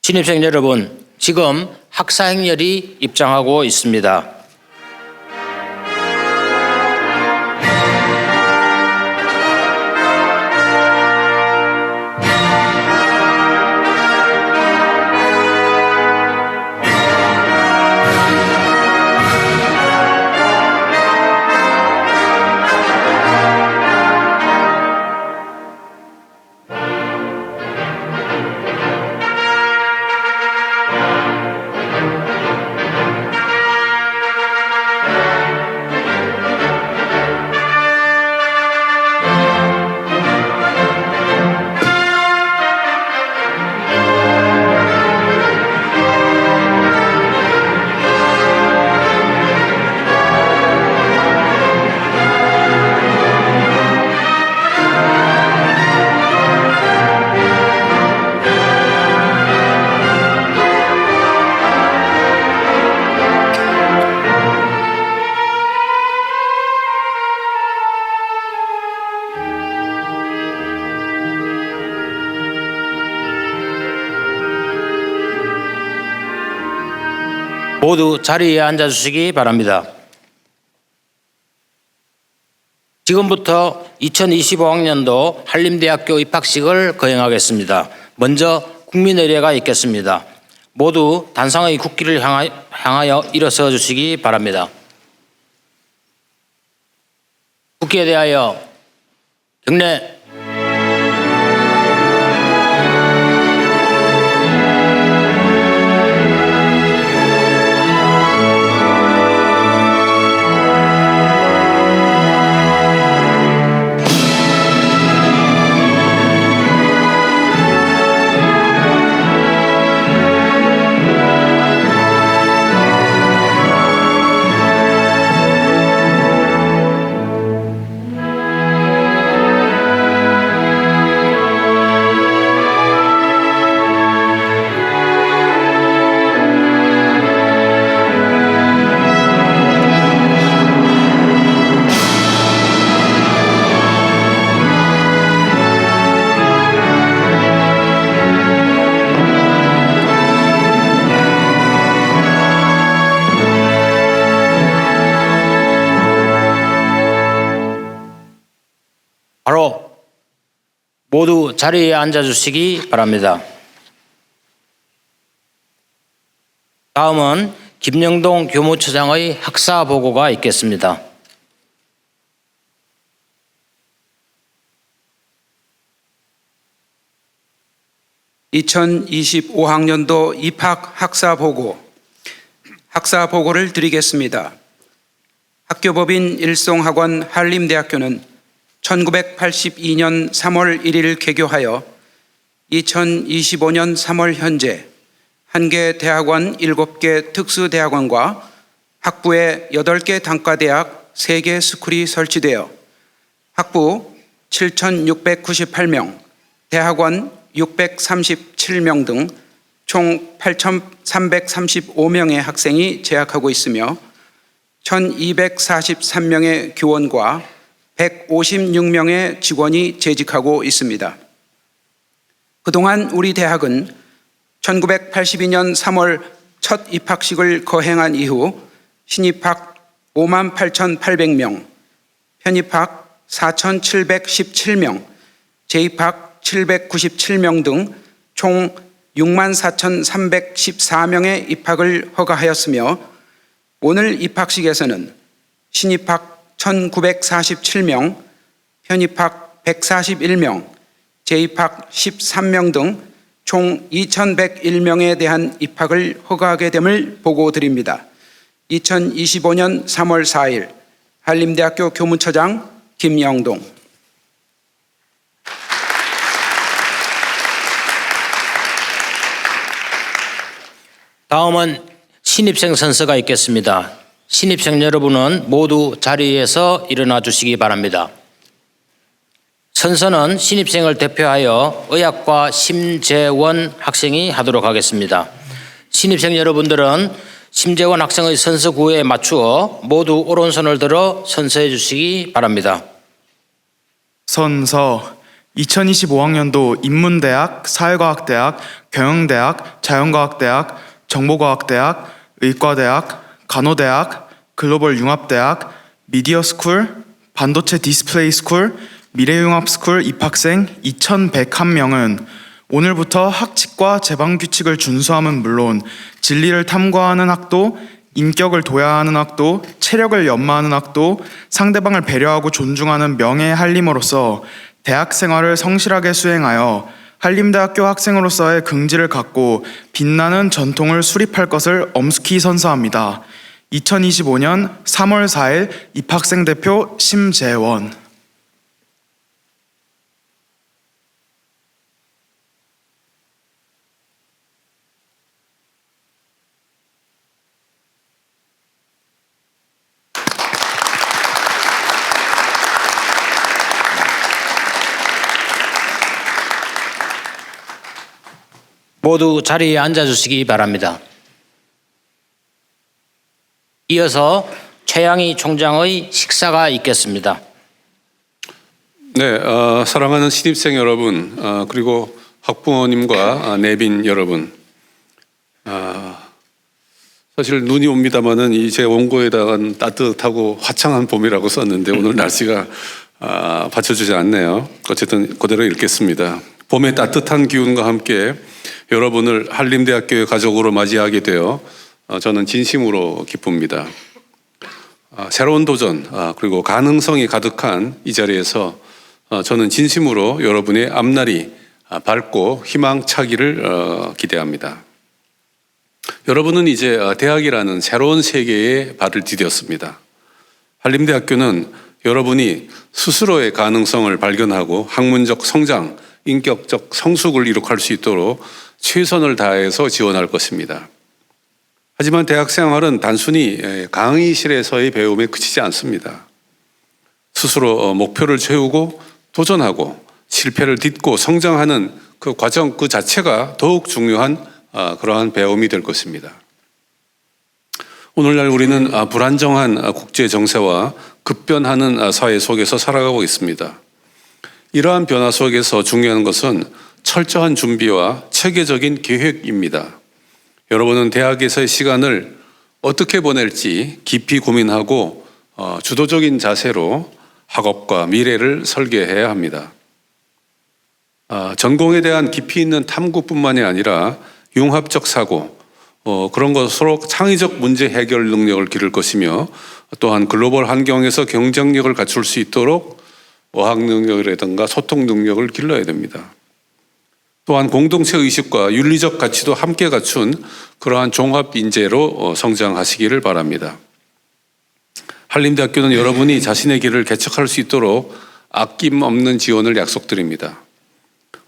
신입생 여러분, 지금 학사행렬이 입장하고 있습니다. 모두 자리에 앉아주시기 바랍니다. 지금부터 2025학년도 한림대학교 입학식을 거행하겠습니다. 먼저 국민의례가 있겠습니다. 모두 단상의 국기를 향하여 일어서 주시기 바랍니다. 국기에 대하여 경례. 바로 모두 자리에 앉아주시기 바랍니다. 다음은 김영동 교무처장의 학사 보고가 있겠습니다. (2025학년도) 입학 학사 보고를 드리겠습니다. 학교법인 일송학원 한림대학교는 1982년 3월 1일 개교하여 2025년 3월 현재 1개 대학원 7개 특수대학원과 학부에 8개 단과대학 3개 스쿨이 설치되어 학부 7,698명, 대학원 637명 등 총 8,335명의 학생이 재학하고 있으며 1,243명의 교원과 156명의 직원이 재직하고 있습니다. 그동안 우리 대학은 1982년 3월 첫 입학식을 거행한 이후 신입학 58,800명, 편입학 4,717명, 재입학 797명 등 총 64,314명의 입학을 허가하였으며 오늘 입학식에서는 신입학 1,947명, 편입학 141명, 재입학 13명 등 총 2,101명에 대한 입학을 허가하게 됨을 보고드립니다. 2025년 3월 4일 한림대학교 교무처장 김영동. 다음은 신입생 선서가 있겠습니다. 신입생 여러분은 모두 자리에서 일어나 주시기 바랍니다. 선서는 신입생을 대표하여 의학과 심재원 학생이 하도록 하겠습니다. 신입생 여러분들은 심재원 학생의 선서 구호에 맞추어 모두 오른손을 들어 선서해 주시기 바랍니다. 선서 2025학년도 인문대학, 사회과학대학, 경영대학, 자연과학대학, 정보과학대학, 의과대학, 간호대학, 글로벌 융합대학, 미디어스쿨, 반도체 디스플레이스쿨, 미래융합스쿨 입학생 2,101명은 오늘부터 학칙과 제방규칙을 준수함은 물론 진리를 탐구하는 학도, 인격을 도야하는 학도, 체력을 연마하는 학도, 상대방을 배려하고 존중하는 명예의 한림으로서 대학 생활을 성실하게 수행하여 한림대학교 학생으로서의 긍지를 갖고 빛나는 전통을 수립할 것을 엄숙히 선서합니다. 2025년 3월 4일 입학생 대표 심재원. 모두 자리에 앉아주시기 바랍니다. 이어서 최양희 총장의 식사가 있겠습니다. 네, 사랑하는 신입생 여러분, 그리고 학부모님과 내빈 여러분, 사실 눈이 옵니다만은 이제 원고에다가 따뜻하고 화창한 봄이라고 썼는데 오늘 날씨가 받쳐주지 않네요. 어쨌든 그대로 읽겠습니다. 봄의 따뜻한 기운과 함께 여러분을 한림대학교의 가족으로 맞이하게 되어 저는 진심으로 기쁩니다. 새로운 도전 그리고 가능성이 가득한 이 자리에서 저는 진심으로 여러분의 앞날이 밝고 희망차기를 기대합니다. 여러분은 이제 대학이라는 새로운 세계에 발을 디뎠습니다. 한림대학교는 여러분이 스스로의 가능성을 발견하고 학문적 성장, 인격적 성숙을 이룩할 수 있도록 최선을 다해서 지원할 것입니다. 하지만 대학 생활은 단순히 강의실에서의 배움에 그치지 않습니다. 스스로 목표를 채우고 도전하고 실패를 딛고 성장하는 그 과정 그 자체가 더욱 중요한 그러한 배움이 될 것입니다. 오늘날 우리는 불안정한 국제 정세와 급변하는 사회 속에서 살아가고 있습니다. 이러한 변화 속에서 중요한 것은 철저한 준비와 체계적인 계획입니다. 여러분은 대학에서의 시간을 어떻게 보낼지 깊이 고민하고 주도적인 자세로 학업과 미래를 설계해야 합니다. 전공에 대한 깊이 있는 탐구뿐만이 아니라 융합적 사고, 그런 것으로 창의적 문제 해결 능력을 기를 것이며 또한 글로벌 환경에서 경쟁력을 갖출 수 있도록 어학 능력이라든가 소통 능력을 길러야 됩니다. 또한 공동체 의식과 윤리적 가치도 함께 갖춘 그러한 종합 인재로 성장하시기를 바랍니다. 한림대학교는 여러분이 자신의 길을 개척할 수 있도록 아낌없는 지원을 약속드립니다.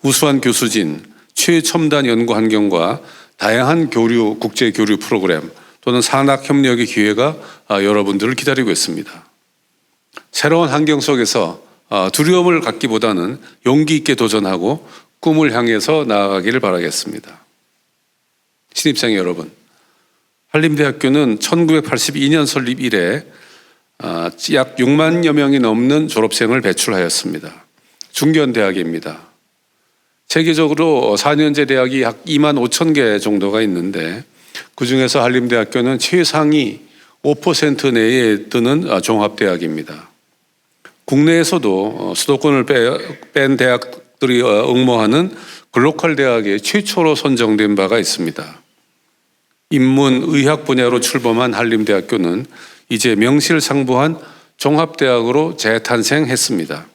우수한 교수진, 최첨단 연구 환경과 다양한 교류, 국제 교류 프로그램 또는 산학 협력의 기회가 여러분들을 기다리고 있습니다. 새로운 환경 속에서 두려움을 갖기보다는 용기 있게 도전하고 꿈을 향해서 나아가기를 바라겠습니다. 신입생 여러분, 한림대학교는 1982년 설립 이래 약 6만여 명이 넘는 졸업생을 배출하였습니다. 중견대학입니다. 세계적으로 4년제 대학이 약 2만 5천 개 정도가 있는데 그중에서 한림대학교는 최상위 5% 내에 드는 종합대학입니다. 국내에서도 수도권을 뺀 대학들이 응모하는 글로컬 대학의 최초로 선정된 바가 있습니다. 인문, 의학 분야로 출범한 한림대학교는 이제 명실상부한 종합대학으로 재탄생했습니다.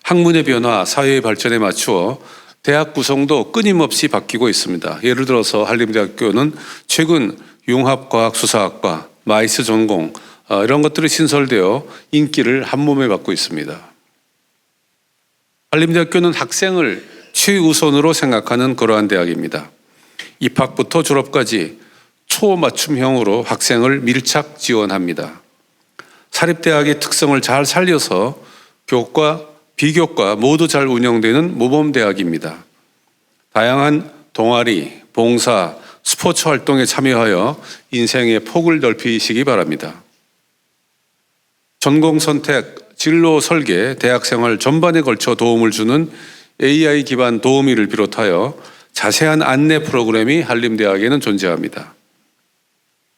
학문의 변화, 사회의 발전에 맞추어 대학 구성도 끊임없이 바뀌고 있습니다. 예를 들어서 한림대학교는 최근 융합과학수사학과, 마이스 전공 이런 것들이 신설되어 인기를 한몸에 받고 있습니다. 한림대학교는 학생을 최우선으로 생각하는 그러한 대학입니다. 입학부터 졸업까지 초맞춤형으로 학생을 밀착 지원합니다. 사립대학의 특성을 잘 살려서 교과, 비교과 모두 잘 운영되는 모범대학입니다. 다양한 동아리, 봉사, 스포츠 활동에 참여하여 인생의 폭을 넓히시기 바랍니다. 전공 선택 진로 설계, 대학 생활 전반에 걸쳐 도움을 주는 AI 기반 도우미를 비롯하여 자세한 안내 프로그램이 한림대학에는 존재합니다.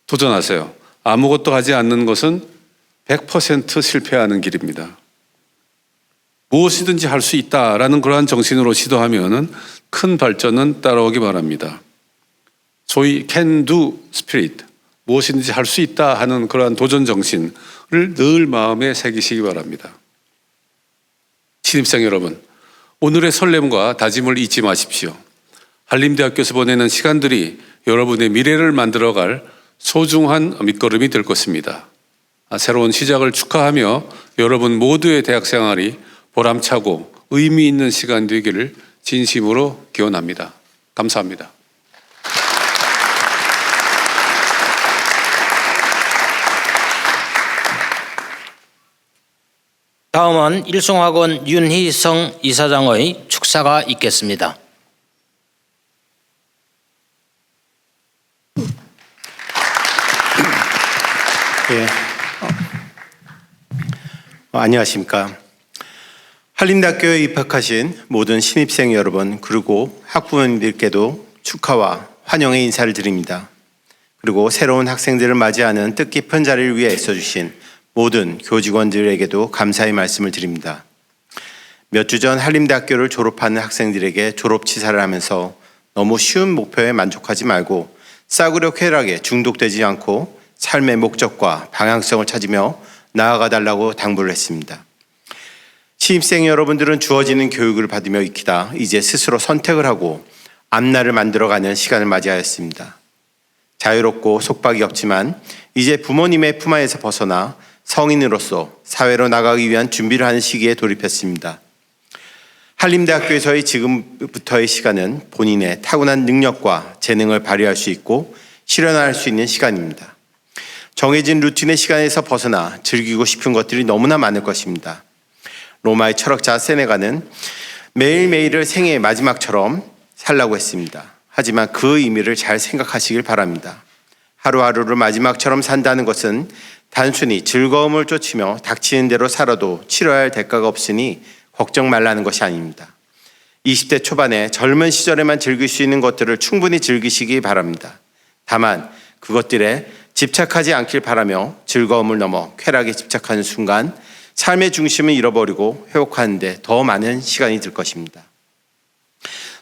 도전하세요. 아무것도 하지 않는 것은 100% 실패하는 길입니다. 무엇이든지 할 수 있다라는 그러한 정신으로 시도하면 큰 발전은 따라오기 바랍니다. 소위 can do spirit, 무엇이든지 할 수 있다 하는 그러한 도전 정신을 늘 마음에 새기시기 바랍니다. 신입생 여러분, 오늘의 설렘과 다짐을 잊지 마십시오. 한림대학교에서 보내는 시간들이 여러분의 미래를 만들어갈 소중한 밑거름이 될 것입니다. 새로운 시작을 축하하며 여러분 모두의 대학 생활이 보람차고 의미 있는 시간 되기를 진심으로 기원합니다. 감사합니다. 다음은 일송학원 윤희성 이사장의 축사가 있겠습니다. 예. 안녕하십니까. 한림대학교에 입학하신 모든 신입생 여러분 그리고 학부모님들께도 축하와 환영의 인사를 드립니다. 그리고 새로운 학생들을 맞이하는 뜻깊은 자리를 위해 애써주신 모든 교직원들에게도 감사의 말씀을 드립니다. 몇 주 전 한림대학교를 졸업하는 학생들에게 졸업치사를 하면서 너무 쉬운 목표에 만족하지 말고 싸구려 쾌락에 중독되지 않고 삶의 목적과 방향성을 찾으며 나아가 달라고 당부를 했습니다. 신입생 여러분들은 주어지는 교육을 받으며 익히다 이제 스스로 선택을 하고 앞날을 만들어가는 시간을 맞이하였습니다. 자유롭고 속박이 없지만 이제 부모님의 품 안에서 벗어나 성인으로서 사회로 나가기 위한 준비를 하는 시기에 돌입했습니다. 한림대학교에서의 지금부터의 시간은 본인의 타고난 능력과 재능을 발휘할 수 있고 실현할 수 있는 시간입니다. 정해진 루틴의 시간에서 벗어나 즐기고 싶은 것들이 너무나 많을 것입니다. 로마의 철학자 세네가는 매일매일을 생애의 마지막처럼 살라고 했습니다. 하지만 그 의미를 잘 생각하시길 바랍니다. 하루하루를 마지막처럼 산다는 것은 단순히 즐거움을 쫓으며 닥치는 대로 살아도 치러야 할 대가가 없으니 걱정 말라는 것이 아닙니다. 20대 초반에 젊은 시절에만 즐길 수 있는 것들을 충분히 즐기시기 바랍니다. 다만 그것들에 집착하지 않길 바라며 즐거움을 넘어 쾌락에 집착하는 순간 삶의 중심을 잃어버리고 회복하는 데 더 많은 시간이 들 것입니다.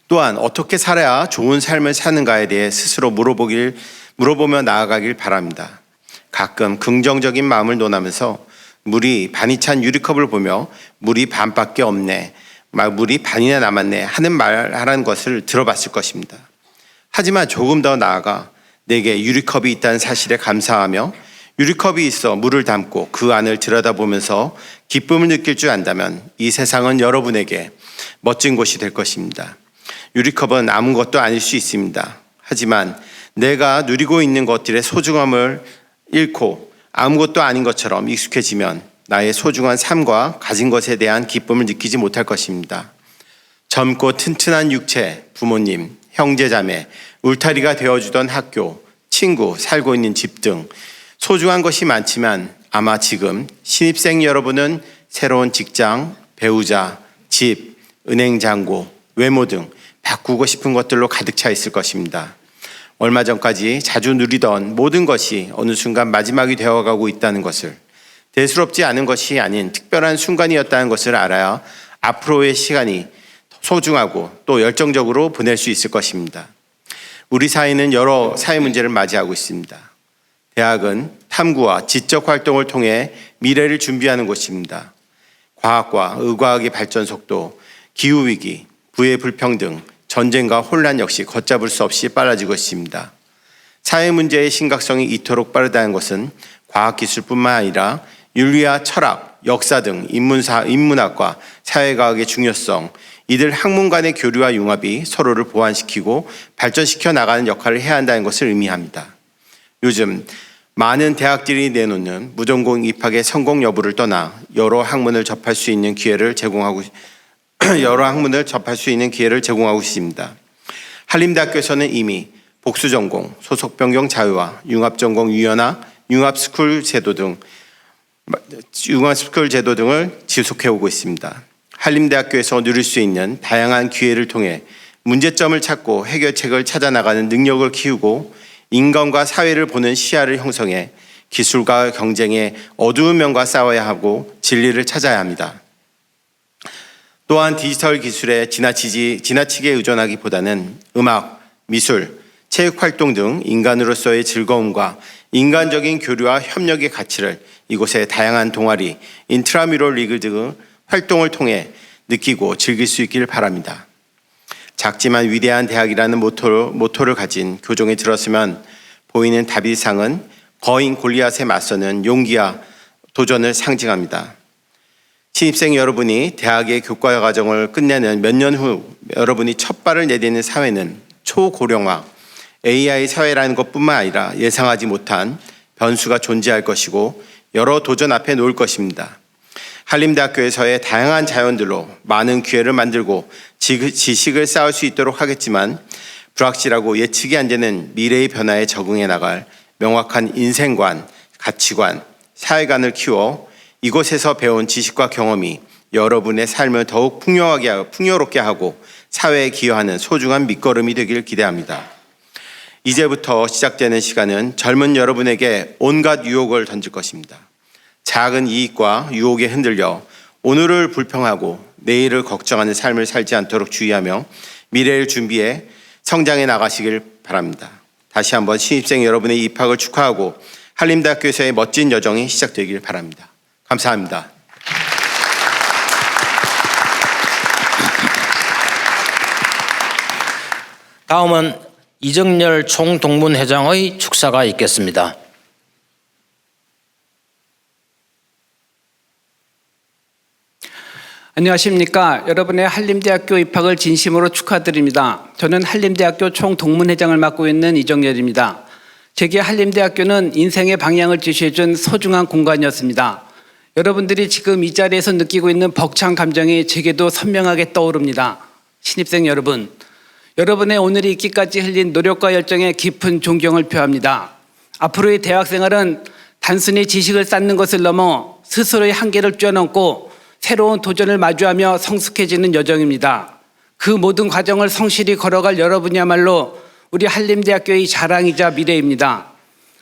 또한 어떻게 살아야 좋은 삶을 사는가에 대해 스스로 물어보며 나아가길 바랍니다. 가끔 긍정적인 마음을 논하면서 물이 반이 찬 유리컵을 보며 물이 반밖에 없네, 물이 반이나 남았네 하는 말하는 것을 들어봤을 것입니다. 하지만 조금 더 나아가 내게 유리컵이 있다는 사실에 감사하며 유리컵이 있어 물을 담고 그 안을 들여다보면서 기쁨을 느낄 줄 안다면 이 세상은 여러분에게 멋진 곳이 될 것입니다. 유리컵은 아무것도 아닐 수 있습니다. 하지만 내가 누리고 있는 것들의 소중함을 잃고 아무것도 아닌 것처럼 익숙해지면 나의 소중한 삶과 가진 것에 대한 기쁨을 느끼지 못할 것입니다. 젊고 튼튼한 육체, 부모님, 형제자매, 울타리가 되어주던 학교, 친구, 살고 있는 집 등 소중한 것이 많지만 아마 지금 신입생 여러분은 새로운 직장, 배우자, 집, 은행 잔고, 외모 등 바꾸고 싶은 것들로 가득 차 있을 것입니다. 얼마 전까지 자주 누리던 모든 것이 어느 순간 마지막이 되어가고 있다는 것을, 대수롭지 않은 것이 아닌 특별한 순간이었다는 것을 알아야 앞으로의 시간이 소중하고 또 열정적으로 보낼 수 있을 것입니다. 우리 사회는 여러 사회 문제를 맞이하고 있습니다. 대학은 탐구와 지적 활동을 통해 미래를 준비하는 곳입니다. 과학과 의과학의 발전 속도, 기후위기, 부의 불평등, 전쟁과 혼란 역시 걷잡을 수 없이 빨라지고 있습니다. 사회 문제의 심각성이 이토록 빠르다는 것은 과학기술뿐만 아니라 윤리와 철학, 역사 등 인문학과 사회과학의 중요성, 이들 학문 간의 교류와 융합이 서로를 보완시키고 발전시켜 나가는 역할을 해야 한다는 것을 의미합니다. 요즘 많은 대학들이 내놓는 무전공 입학의 성공 여부를 떠나 여러 학문을 접할 수 있는 기회를 제공하고 있습니다. 한림대학교에서는 이미 복수전공, 소속 변경 자유화, 융합전공 유연화, 융합스쿨 제도 등 융합스쿨 제도 등을 지속해 오고 있습니다. 한림대학교에서 누릴 수 있는 다양한 기회를 통해 문제점을 찾고 해결책을 찾아 나가는 능력을 키우고 인간과 사회를 보는 시야를 형성해 기술과 경쟁의 어두운 면과 싸워야 하고 진리를 찾아야 합니다. 또한 디지털 기술에 지나치게 의존하기보다는 음악, 미술, 체육활동 등 인간으로서의 즐거움과 인간적인 교류와 협력의 가치를 이곳의 다양한 동아리, 인트라뮤럴 리그 등 활동을 통해 느끼고 즐길 수 있길 바랍니다. 작지만 위대한 대학이라는 모토를 가진 교종에 들었으면 보이는 다윗상은 거인 골리앗에 맞서는 용기와 도전을 상징합니다. 신입생 여러분이 대학의 교과 과정을 끝내는 몇 년 후 여러분이 첫 발을 내딛는 사회는 초고령화, AI 사회라는 것뿐만 아니라 예상하지 못한 변수가 존재할 것이고 여러 도전 앞에 놓을 것입니다. 한림대학교에서의 다양한 자연들로 많은 기회를 만들고 지식을 쌓을 수 있도록 하겠지만 불확실하고 예측이 안 되는 미래의 변화에 적응해 나갈 명확한 인생관, 가치관, 사회관을 키워 이곳에서 배운 지식과 경험이 여러분의 삶을 더욱 풍요롭게 하고 사회에 기여하는 소중한 밑거름이 되길 기대합니다. 이제부터 시작되는 시간은 젊은 여러분에게 온갖 유혹을 던질 것입니다. 작은 이익과 유혹에 흔들려 오늘을 불평하고 내일을 걱정하는 삶을 살지 않도록 주의하며 미래를 준비해 성장해 나가시길 바랍니다. 다시 한번 신입생 여러분의 입학을 축하하고 한림대학교에서의 멋진 여정이 시작되길 바랍니다. 감사합니다. 다음은 이정열 총동문회장의 축사가 있겠습니다. 안녕하십니까. 여러분의 한림대학교 입학을 진심으로 축하드립니다. 저는 한림대학교 총동문회장을 맡고 있는 이정열입니다. 제게 한림대학교는 인생의 방향을 지시해준 소중한 공간이었습니다. 여러분들이 지금 이 자리에서 느끼고 있는 벅찬 감정이 제게도 선명하게 떠오릅니다. 신입생 여러분, 여러분의 오늘이 있기까지 흘린 노력과 열정에 깊은 존경을 표합니다. 앞으로의 대학생활은 단순히 지식을 쌓는 것을 넘어 스스로의 한계를 뛰어넘고 새로운 도전을 마주하며 성숙해지는 여정입니다. 그 모든 과정을 성실히 걸어갈 여러분이야말로 우리 한림대학교의 자랑이자 미래입니다.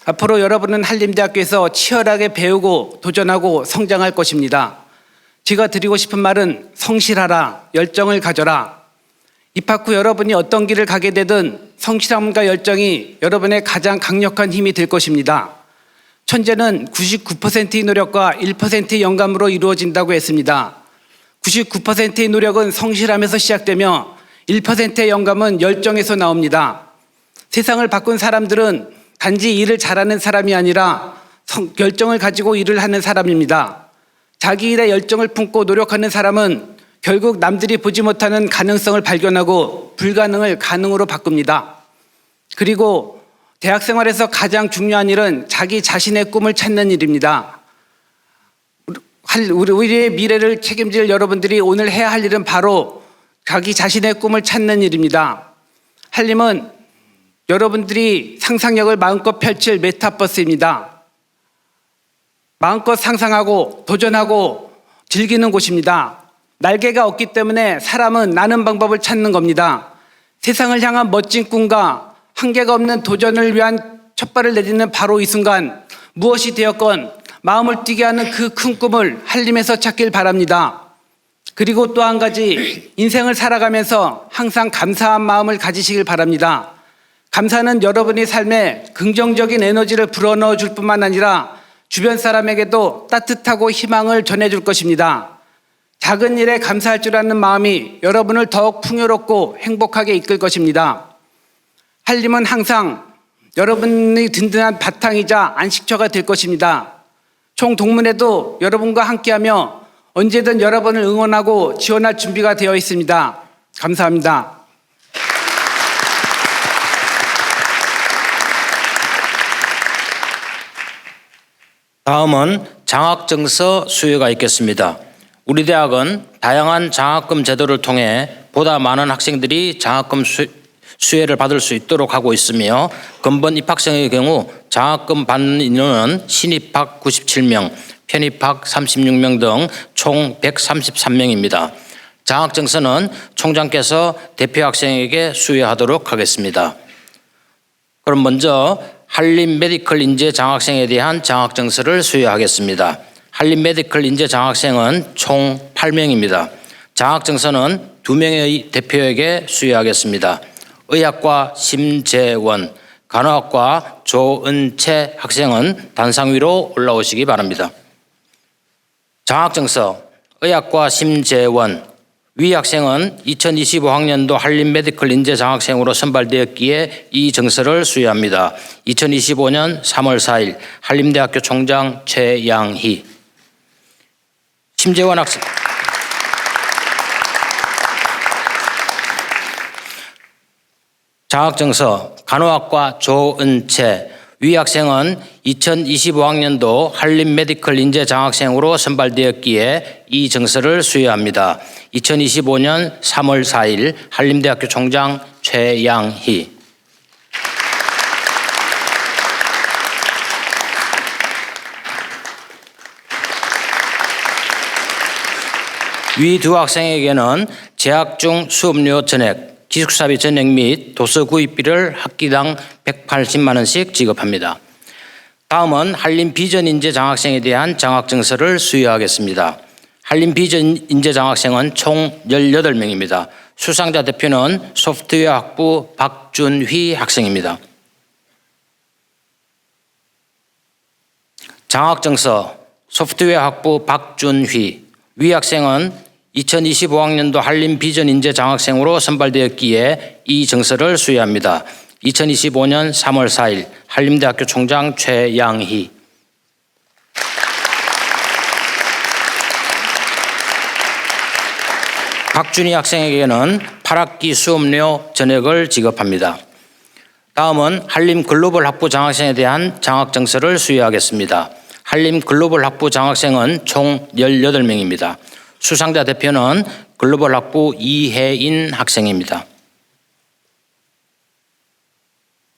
앞으로 여러분은 한림대학교에서 치열하게 배우고 도전하고 성장할 것입니다. 제가 드리고 싶은 말은 성실하라, 열정을 가져라. 입학 후 여러분이 어떤 길을 가게 되든 성실함과 열정이 여러분의 가장 강력한 힘이 될 것입니다. 천재는 99%의 노력과 1%의 영감으로 이루어진다고 했습니다. 99%의 노력은 성실함에서 시작되며 1%의 영감은 열정에서 나옵니다. 세상을 바꾼 사람들은 단지 일을 잘하는 사람이 아니라 열정을 가지고 일을 하는 사람입니다. 자기 일에 열정을 품고 노력하는 사람은 결국 남들이 보지 못하는 가능성을 발견하고 불가능을 가능으로 바꿉니다. 그리고 대학 생활에서 가장 중요한 일은 자기 자신의 꿈을 찾는 일입니다. 우리의 미래를 책임질 여러분들이 오늘 해야 할 일은 바로 자기 자신의 꿈을 찾는 일입니다. 한림은 여러분들이 상상력을 마음껏 펼칠 메타버스입니다. 마음껏 상상하고 도전하고 즐기는 곳입니다. 날개가 없기 때문에 사람은 나는 방법을 찾는 겁니다. 세상을 향한 멋진 꿈과 한계가 없는 도전을 위한 첫발을 내딛는 바로 이 순간 무엇이 되었건 마음을 뛰게 하는 그 큰 꿈을 한림에서 찾길 바랍니다. 그리고 또 한 가지, 인생을 살아가면서 항상 감사한 마음을 가지시길 바랍니다. 감사는 여러분의 삶에 긍정적인 에너지를 불어넣어 줄 뿐만 아니라 주변 사람에게도 따뜻하고 희망을 전해줄 것입니다. 작은 일에 감사할 줄 아는 마음이 여러분을 더욱 풍요롭고 행복하게 이끌 것입니다. 한림은 항상 여러분의 든든한 바탕이자 안식처가 될 것입니다. 총동문회도 여러분과 함께하며 언제든 여러분을 응원하고 지원할 준비가 되어 있습니다. 감사합니다. 다음은 장학증서 수여가 있겠습니다. 우리 대학은 다양한 장학금 제도를 통해 보다 많은 학생들이 장학금 수혜를 받을 수 있도록 하고 있으며 근본 입학생의 경우 장학금 받는 인원은 신입학 97명, 편입학 36명 등 총 133명입니다. 장학증서는 총장께서 대표 학생에게 수여하도록 하겠습니다. 그럼 먼저 한림 메디컬 인재 장학생에 대한 장학증서를 수여하겠습니다. 한림 메디컬 인재 장학생은 총 8명입니다. 장학증서는 2명의 대표에게 수여하겠습니다. 의학과 심재원, 간호학과 조은채 학생은 단상 위로 올라오시기 바랍니다. 장학증서 의학과 심재원, 위 학생은 2025학년도 한림 메디컬 인재 장학생으로 선발되었기에 이 증서를 수여합니다. 2025년 3월 4일 한림대학교 총장 최양희. 심재원 학생. 장학증서 간호학과 조은채, 위 학생은 2025학년도 한림 메디컬 인재 장학생으로 선발되었기에 이 증서를 수여합니다. 2025년 3월 4일 한림대학교 총장 최양희. 위 두 학생에게는 재학 중 수업료 전액, 기숙사비 전액 및 도서 구입비를 학기당 180만 원씩 지급합니다. 다음은 한림 비전 인재 장학생에 대한 장학증서를 수여하겠습니다. 한림 비전 인재 장학생은 총 18명입니다. 수상자 대표는 소프트웨어 학부 박준휘 학생입니다. 장학증서 소프트웨어 학부 박준휘, 위 학생은 2025학년도 한림 비전 인재 장학생으로 선발되었기에 이 증서를 수여합니다. 2025년 3월 4일 한림대학교 총장 최양희. 박준희 학생에게는 8학기 수업료 전액을 지급합니다. 다음은 한림 글로벌 학부 장학생에 대한 장학증서를 수여하겠습니다. 한림 글로벌 학부 장학생은 총 18명입니다. 수상자 대표는 글로벌 학부 이혜인 학생입니다.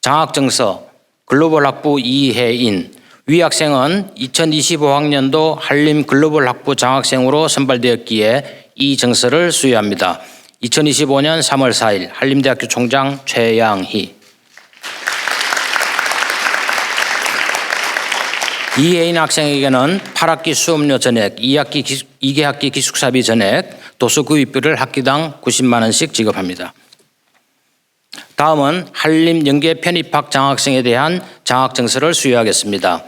장학증서 글로벌 학부 이혜인, 위 학생은 2025학년도 한림 글로벌 학부 장학생으로 선발되었기에 이 증서를 수여합니다. 2025년 3월 4일 한림대학교 총장 최양희. 이혜인 학생에게는 8학기 수업료 전액, 2개학기 기숙사비 전액, 도서 구입비를 학기당 90만 원씩 지급합니다. 다음은 한림연계 편입학 장학생에 대한 장학증서를 수여하겠습니다.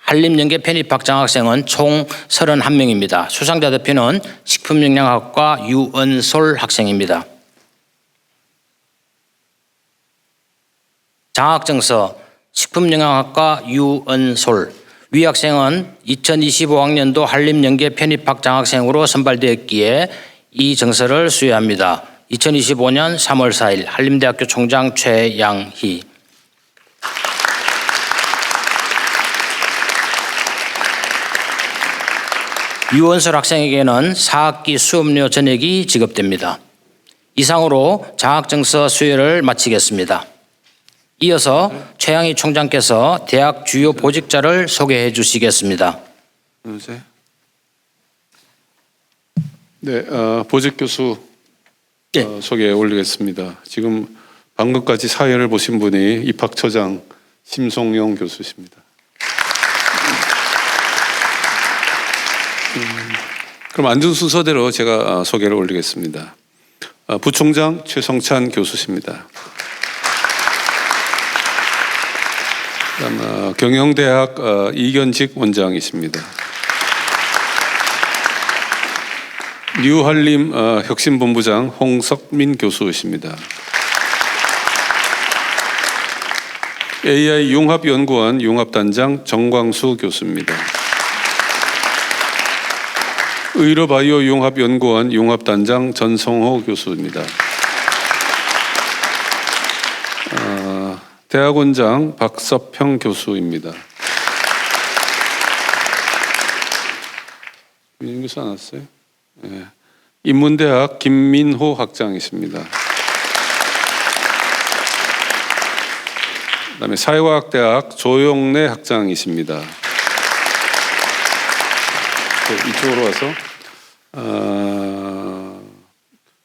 한림연계 편입학 장학생은 총 31명입니다. 수상자 대표는 식품영양학과 유은솔 학생입니다. 장학증서 식품영양학과 유은솔, 위 학생은 2025학년도 한림연계 편입학 장학생으로 선발되었기에 이 증서를 수여합니다. 2025년 3월 4일 한림대학교 총장 최양희. 유원설 학생에게는 4학기 수업료 전액이 지급됩니다. 이상으로 장학증서 수여를 마치겠습니다. 이어서 최양희 총장께서 대학 주요 보직자를 소개해 주시겠습니다. 네, 보직 교수 소개 올리겠습니다. 지금 방금까지 사회를 보신 분이 입학처장 심송영 교수십니다. 그럼 앉은 순서대로 제가 소개를 올리겠습니다. 부총장 최성찬 교수십니다. 그다음 경영대학 이견직 원장이십니다. 뉴한림 혁신본부장 홍석민 교수이십니다. AI 융합연구원 융합단장 정광수 교수입니다. 의료바이오 융합연구원 융합단장 전성호 교수입니다. 대학원장 박서평 교수입니다. 윤 교수 안 왔어요? 네. 인문대학 김민호 학장이십니다. 그다음에 사회과학대학 조용래 학장이십니다. 이쪽으로 와서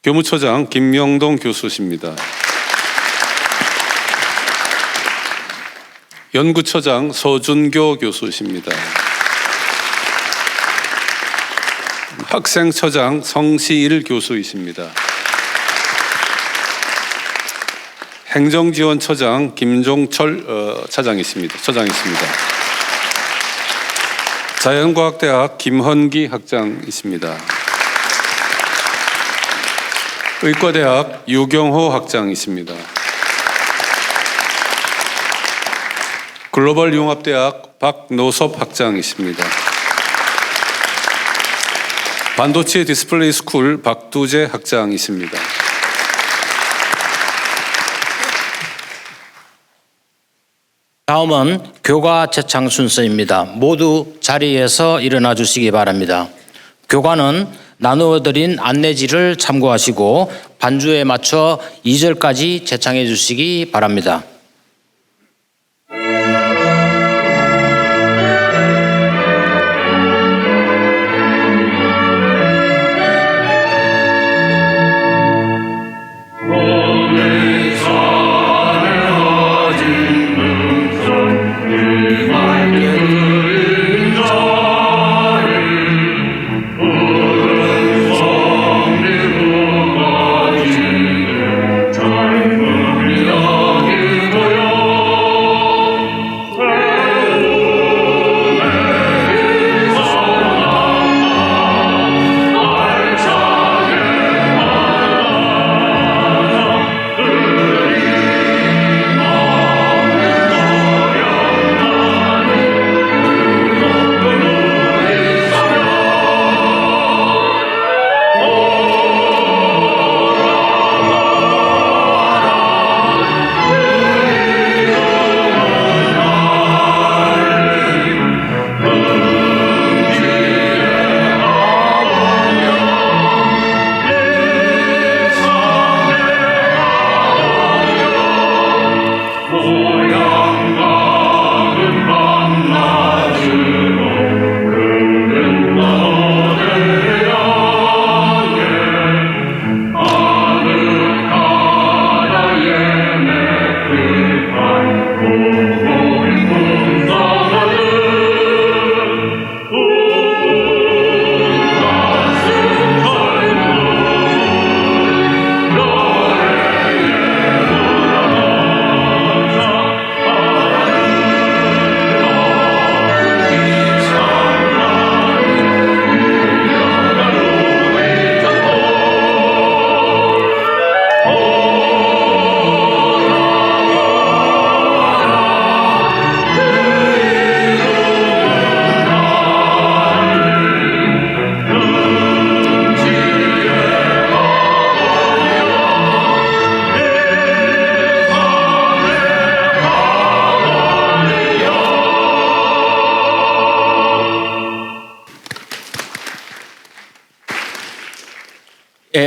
교무처장 김명동 교수십니다. 연구처장 서준교 교수십니다. 학생처장 성시일 교수이십니다. 행정지원처장 김종철 차장이십니다. 자연과학대학 김헌기 학장이십니다. 의과대학 유경호 학장이십니다. 글로벌융합대학 박노섭 학장이십니다. 반도체 디스플레이 스쿨 박두재 학장이십니다. 다음은 교과 채창 순서입니다. 모두 자리에서 일어나 주시기 바랍니다. 교과는 나누어 드린 안내지를 참고하시고 반주에 맞춰 2절까지 채창해 주시기 바랍니다.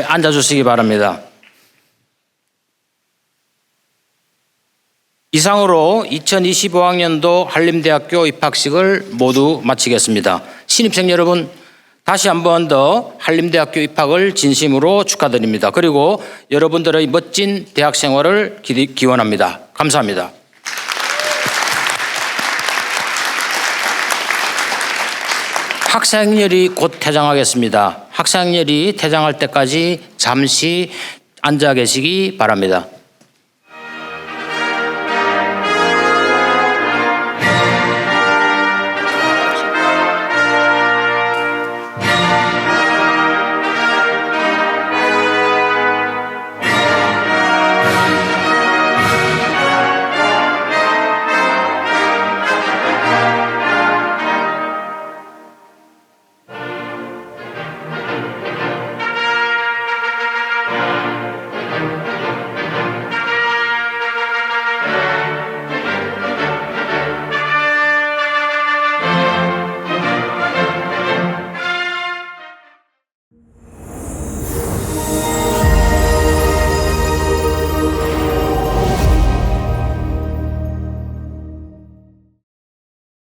앉아주시기 바랍니다. 이상으로 2025학년도 한림대학교 입학식을 모두 마치겠습니다. 신입생 여러분, 다시 한 번 더 한림대학교 입학을 진심으로 축하드립니다. 그리고 여러분들의 멋진 대학 생활을 기원합니다. 감사합니다. 학생열이 곧 퇴장하겠습니다. 학생열이 퇴장할 때까지 잠시 앉아 계시기 바랍니다.